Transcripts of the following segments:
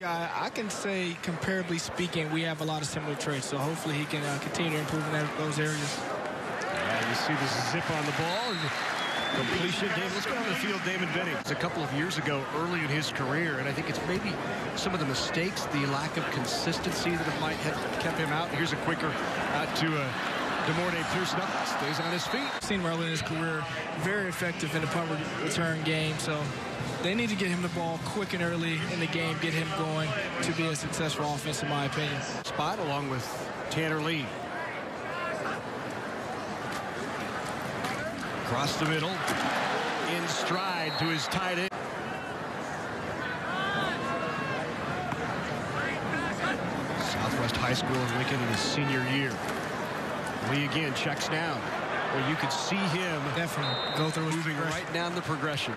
I can say, comparably speaking, we have a lot of similar traits, so hopefully he can continue to improve in those areas. Yeah, you see the zip on the ball and completion. Let's go on the field, David Benny. It's a couple of years ago, early in his career, and I think it's maybe some of the mistakes, the lack of consistency that might have kept him out. Here's a quicker out to DeMornay Pearson up, stays on his feet. Seen him early in his career, very effective in the punt return game, so they need to get him the ball quick and early in the game, get him going to be a successful offense, in my opinion. Spot along with Tanner Lee. Across the middle, in stride to his tight end. Southwest High School in Lincoln in his senior year. Lee again checks down. Well, you could see him definitely go through moving right down the progression.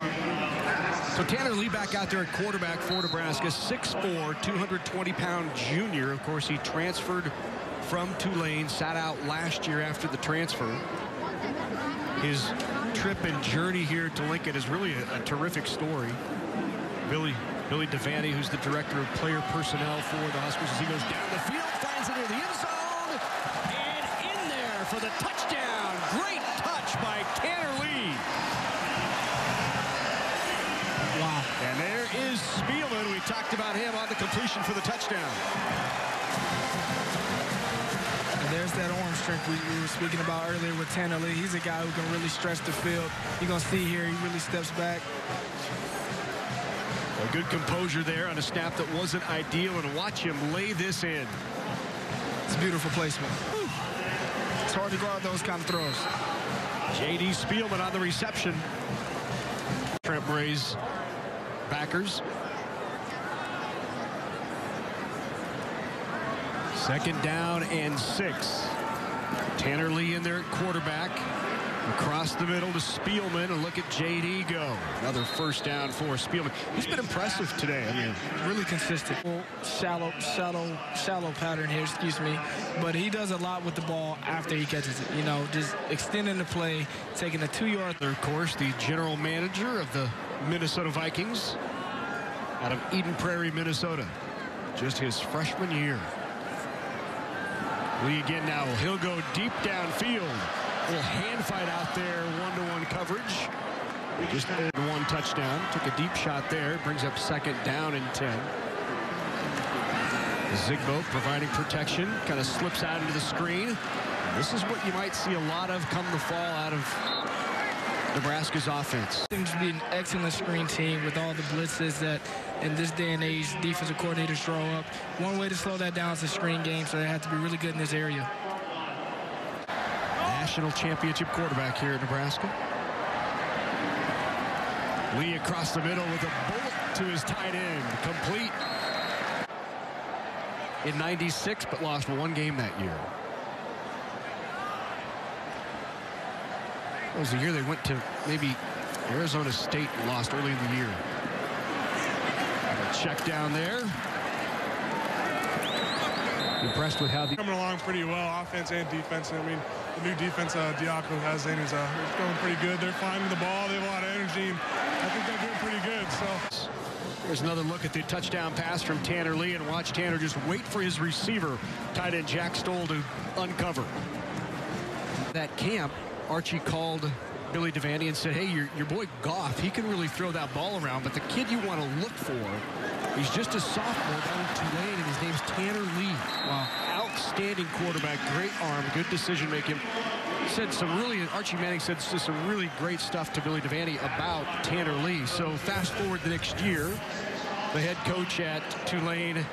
So Tanner Lee back out there at quarterback for Nebraska, 6'4", 220-pound junior. Of course, he transferred from Tulane, sat out last year after the transfer. His trip and journey here to Lincoln is really a terrific story. Billy Devaney, who's the director of player personnel for the Huskers, as he goes down the field, finds it in the end zone, and in there for the touchdown. Great touch by Tanner Lee. Wow. And there is Spielman. We talked about him on the completion for the touchdown. And there's that arm strength we were speaking about earlier with Tanner Lee. He's a guy who can really stretch the field. You're going to see here, he really steps back. A good composure there on a snap that wasn't ideal, and watch him lay this in. It's a beautiful placement. Whew. It's hard to guard those kind of throws. J.D. Spielman on the reception. Trent Bray's backers. Second down and 6. Tanner Lee in there at quarterback. Across the middle to Spielman, and look at J.D. go. Another first down for Spielman. He's been impressive today. I mean, really consistent. Shallow pattern here, excuse me. But he does a lot with the ball after he catches it. You know, just extending the play, taking a 2-yard. Of course, the general manager of the Minnesota Vikings out of Eden Prairie, Minnesota. Just his freshman year. Lee again now. He'll go deep downfield. A little hand fight out there, one-to-one coverage. Just one touchdown. Took a deep shot there. Brings up second down and 10. Zigbo providing protection. Kind of slips out into the screen. This is what you might see a lot of come the fall out of Nebraska's offense. Seems to be an excellent screen team with all the blitzes that in this day and age defensive coordinators throw up. One way to slow that down is the screen game, so they have to be really good in this area. National championship quarterback here at Nebraska. Lee across the middle with a bullet to his tight end. Complete in 96, but lost one game that year. That was the year they went to maybe Arizona State and lost early in the year. Check down there. Impressed with how the coming along pretty well, offense and defense. I mean, the new defense Diaco has in is going pretty good. They're finding the ball. They have a lot of energy, and I think they're doing pretty good. So there's another look at the touchdown pass from Tanner Lee, and watch Tanner just wait for his receiver, tight end Jack Stoll, to uncover. That camp, Archie called Billy Devaney and said, hey, your boy Goff, he can really throw that ball around, but the kid you want to look for, he's just a sophomore down in Tulane, and his name's Tanner Lee. Wow. Outstanding quarterback, great arm, good decision making. Said some really, Archie Manning said some really great stuff to Billy Devaney about Tanner Lee. So fast forward the next year, the head coach at Tulane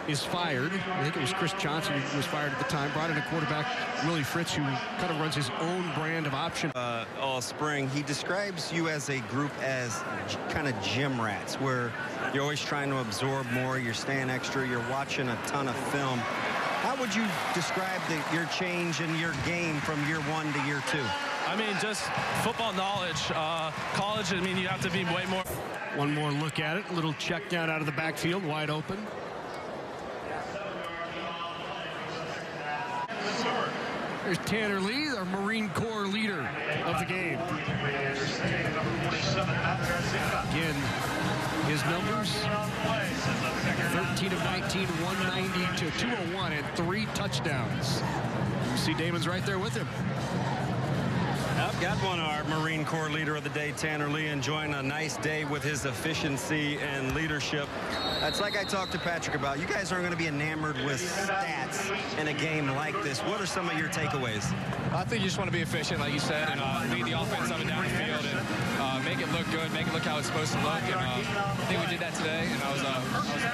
is fired. I think it was Chris Johnson who was fired at the time. Brought in a quarterback, Willie Fritz, who kind of runs his own brand of option. All spring, he describes you as a group as kind of gym rats, where you're always trying to absorb more, you're staying extra, you're watching a ton of film. How would you describe your change in your game from year 1 to year 2? I mean, just football knowledge. College, I mean, you have to be way more. One more look at it. A little check down out of the backfield, wide open. There's Tanner Lee, our Marine Corps leader of the game. Again, his numbers, 13 of 19, 190 to 201, and 3 touchdowns. You see Damon's right there with him. I've got one of our Marine Corps leader of the day, Tanner Lee, enjoying a nice day with his efficiency and leadership. That's like I talked to Patrick about. You guys aren't going to be enamored with stats in a game like this. What are some of your takeaways? I think you just want to be efficient, like you said, and lead the offense up and down the field and make it look good, make it look how it's supposed to look. And I think we did that today, and I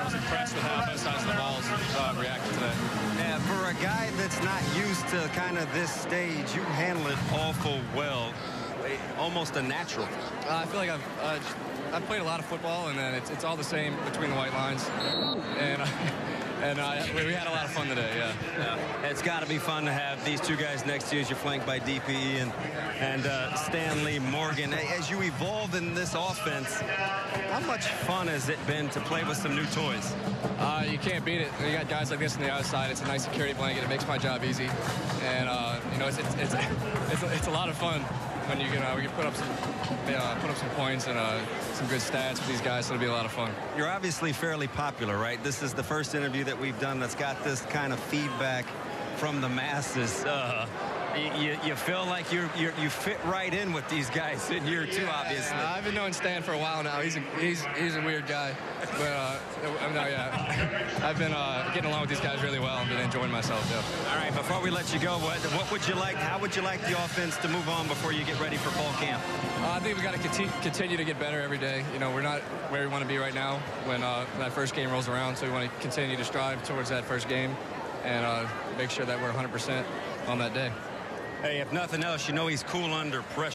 was impressed with how both sides of the balls reacted today. Yeah, for a guy that's not used to kind of this stage, you handle it awful well, almost a natural. I feel like I've played a lot of football, and then it's all the same between the white lines, and we had a lot of fun today. Yeah. It's got to be fun to have these two guys next to you as you're flanked by DPE and Stanley Morgan. As you evolve in this offense, how much fun has it been to play with some new toys? You can't beat it. You got guys like this on the outside. It's a nice security blanket. It makes my job easy, and you know, it's a lot of fun when you can we can put up some points and some good stats with these guys. So it'll be a lot of fun. You're obviously fairly popular, right? This is the first interview that we've done that's got this kind of feedback from the masses. You feel like you fit right in with these guys in year 2, obviously. I've been knowing Stan for a while now. He's a weird guy, but I've been getting along with these guys really well and been enjoying myself. Yeah. All right, before we let you go, what would you like? How would you like the offense to move on before you get ready for fall camp? I think we got to continue to get better every day. You know, we're not where we want to be right now when that first game rolls around, so we want to continue to strive towards that first game and make sure that we're 100% on that day. Hey, if nothing else, you know he's cool under pressure.